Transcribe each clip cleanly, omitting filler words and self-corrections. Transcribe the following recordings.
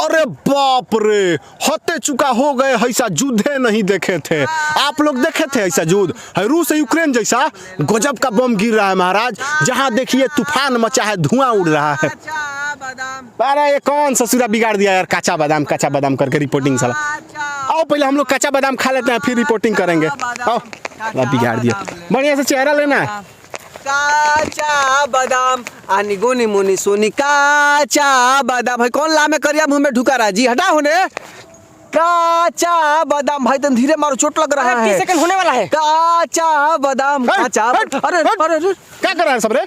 अरे बाप रे, होते चुका हो गए, ऐसा युद्ध नहीं देखे थे। आप लोग देखे थे ऐसा युद्ध? रूस और यूक्रेन जैसा गजब का बम गिर रहा है महाराज, जहाँ देखिए तूफान मचा है, धुआं उड़ रहा है। अरे ये कौन ससुरा बिगाड़ दिया यार, कच्चा बादाम करके रिपोर्टिंग साला। आओ पहले हम लोग कच्चा बादाम खा लेते हैं, फिर रिपोर्टिंग करेंगे। आओ, बिगाड़ दिया। बढ़िया से चेहरा लेना है। काचा बादाम आनी गोनी मुनी सोनी काचा बादाम भाई कौन ला में करिया मुंह में ढुका रहा जी, हटा होने। काचा बादाम भाई तुम धीरे मारो, चोट लग रहा है। 30 सेकंड होने वाला है। काचा बादाम काचा। अरे अरे क्या कर रहा है सब रे?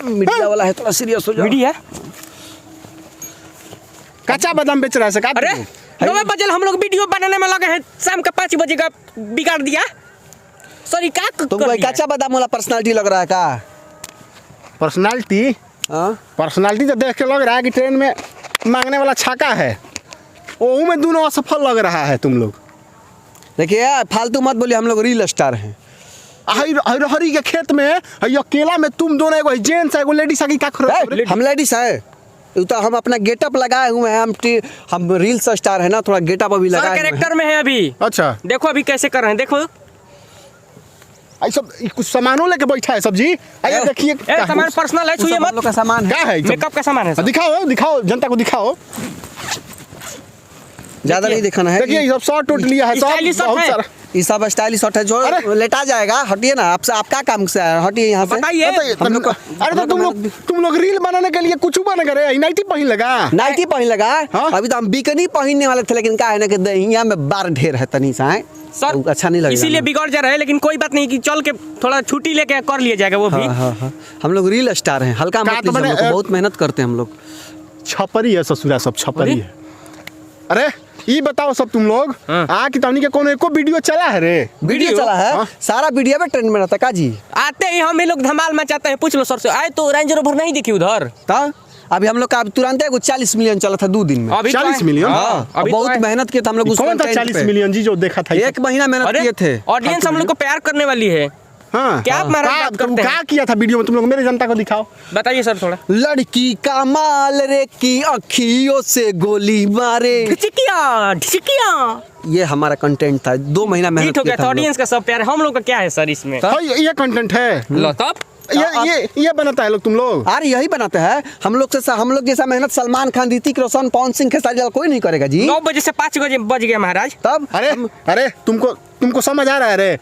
मीडिया वाला है, थोड़ा सीरियस हो जाओ। मीडिया कच्चा बादाम बेच रहा है सरकार। अरे 9 बजे हम लोग वीडियो बनाने में लगे हैं, शाम का 5 बजे का बिगाड़ दिया। सॉरी का तुमको कच्चा बादाम वाला पर्सनालिटी लग रहा है का? पर्सनालिटी तो देख के लग रहा है कि ट्रेन में मांगने वाला छाका है, वो में दोनों असफल लग रहा है तुम लोग। देखिए फालतू मत बोलिए, हम लोग रील स्टार हैं। हरी के खेत में अकेला में तुम दोनों, एगो जेंट्स है एगो लेडीज है, क्या हम लेडीज है तो हम अपना गेटअप लगाए हुए हैं, हम रील्स स्टार है ना, थोड़ा गेटअप अभी लगाए हुए हैं। कैरेक्टर में है अभी। अच्छा देखो अभी कैसे कर रहे हैं, देखो सब कुछ सामानों लेके बैठा है सब्जी। आइए देखिए सामान पर्सनल है, छुइए मत। का सामान है, क्या है? मेकअप का सामान है सब। दिखाओ जनता को दिखाओ। ज्यादा नहीं दिखाना है। देखिए ये सब शॉट टूट लिया है, स्टाइलिश बहुत है। सारा। ये सब स्टाइलिश शॉट है जो लेटा जाएगा। हटिए ना, आपसे आपका काम से हटिए यहाँ से। बताइए। अरे तो तुम लोग रील बनाने के लिए कुछ बन गए, नाइटी पहन लगा। नाइटी पहन लगा। हाँ? अभी तो हम बिकनी पहनने वाले थे, लेकिन क्या है ना कि दहिया में बार ढेर है तनी सा है सर, अच्छा नहीं लगेगा, इसीलिए बिगड़ जा रहा है। लेकिन कोई बात नहीं कि चल के थोड़ा छुट्टी लेके कर लिया जाएगा वो भी। हाँ। हम लोग रील स्टार हैं, हल्का मत लीजिए, हम लोग बहुत मेहनत करते हैं हम लोग। छपरी है ससुरा, सब छपरी है। अरे ये बताओ सब तुम लोग कि तमनी के कौन एको वीडियो चला है रे? वीडियो चला है। सारा वीडियो में ट्रेंड में रहता का जी। आते ही हम लोग धमाल मचाते हैं। पूछ लो सर से, आए तो रेंज रोवर नहीं दिखी उधर। अभी हम लोग का तुरंत 40 मिलियन चला था 2 दिन में। 40 मिलियन? अभी बहुत मेहनत किए थे हम लोग। कौन था 40 मिलियन जी जो देखा था? 1 महीना मेहनत किए थे। ऑडियंस हम लोग को प्यार करने वाली है। हाँ, क्या आप महाराज बात करते हैं? क्या किया था वीडियो में तुम लोग? मेरे जनता को दिखाओ, बताइए सर थोड़ा। लड़की का माल रे की अखियों से गोली मारे, ढिचकिया। ये हमारा कंटेंट था। 2 महीना मेहनत हो गया किया था। था। ऑडियंस का सब प्यार है। हम लोग का क्या है सर इसमें? ये कंटेंट है। लो तब ये बनाता है लोग, तुम लोग। अरे यही बनाते हैं हम लोग से। हम लोग जैसा मेहनत सलमान खान, ऋतिक रोशन, पवन सिंह के साथ कोई नहीं करेगा जी। 9 बजे से 5 बजे बज गया महाराज। तब अरे तुमको समझ आ रहा है रे?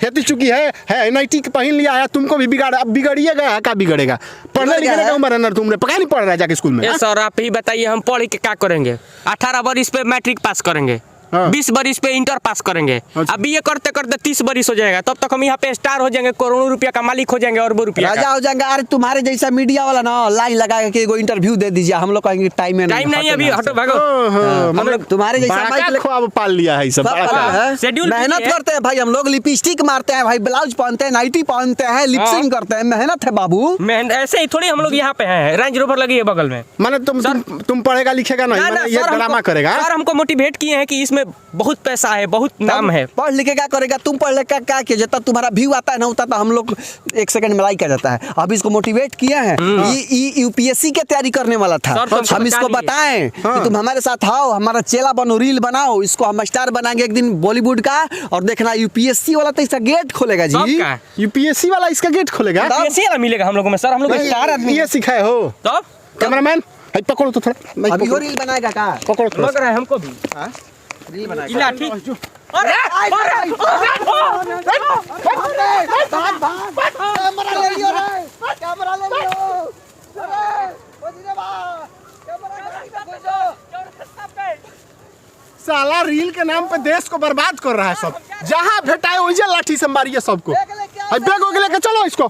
हेती चुकी है नाइटी पहन लिया है, तुमको भी बिगड़िएगा। क्या बिगड़ेगा? पढ़ने लिखने का उम्र है ना, तुमने पका नहीं पढ़ रहा है जाके स्कूल में? सर आप ही बताइए, हम पढ़ के क्या करेंगे? 18 बरिस पे मैट्रिक पास करेंगे, 20 बरिस पे इंटर पास करेंगे। अब ये करते करते 30 बरिस हो जाएगा, तब तक हम यहाँ पे स्टार हो जाएंगे, करोड़ों रुपया का मालिक हो जाएंगे, अरबों रुपया राजा हो जाएंगे। अरे तुम्हारे जैसा मीडिया वाला ना लाइन लगा के एगो इंटरव्यू दे दीजिए, हम लोग कहेंगे टाइम नहीं अभी, हटो भागो। हम लोग तुम्हारे जैसा ख्वाब पाल लिया है सब। शेड्यूल मेहनत करते हैं भाई हम लोग। लिपस्टिक मारते हैं भाई, ब्लाउज पहनते हैं, नाइटी पहनते हैं, लिपसिंग करते हैं। मेहनत है बाबू। ऐसे ही थोड़ी हम लोग यहाँ पे हैं। रेंज रोवर लगी है बगल में। माने तुम पढ़ेगा लिखेगा नहीं, ये ड्रामा करेगा। सर हमको मोटिवेट किए हैं कि इसमें बहुत पैसा है, बहुत नाम है। पढ़ लिख के क्या करेगा? तुम पढ़ लिख क्या किया? जितना तुम्हारा व्यू आता है ना उतना तो हम लोग 1 सेकंड में लाइक कर जाता है। अब इसको मोटिवेट किया है, ये यूपीएससी की तैयारी करने वाला था। हम इसको बताएं कि तुम हमारे साथ आओ, हमारा चेला बनो, रील बनाओ, इसको हम स्टार बनाएंगे एक दिन बॉलीवुड का। और देखना यूपीएससी वाला तो इसका गेट खोलेगा जी। यूपीएससी वाला इसका गेट खोलेगा? यूपीएससी वाला मिलेगा हम लोगों में। सर हम लोग स्टार आदमी ये सिखाए हो? तब कैमरामैन पकड़ो तो थोड़ा। अभी वो रील बनाएगा का? पकड़ो थोड़ा। लग रहा है हमको भी। रील बनाएगा। ठीक। साला रील के नाम पे देश को बर्बाद कर रहा है सब। जहाँ भेटाए वही लाठी से मारिए सबको। बैग हो लेके चलो इसको,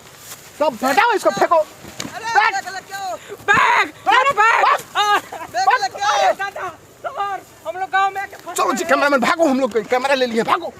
सब भेटाओ इसको, फेंको। हम लोग गाँव में चलो जी कैमरामैन भागो, हम लोग कैमरा ले लिए, भागो।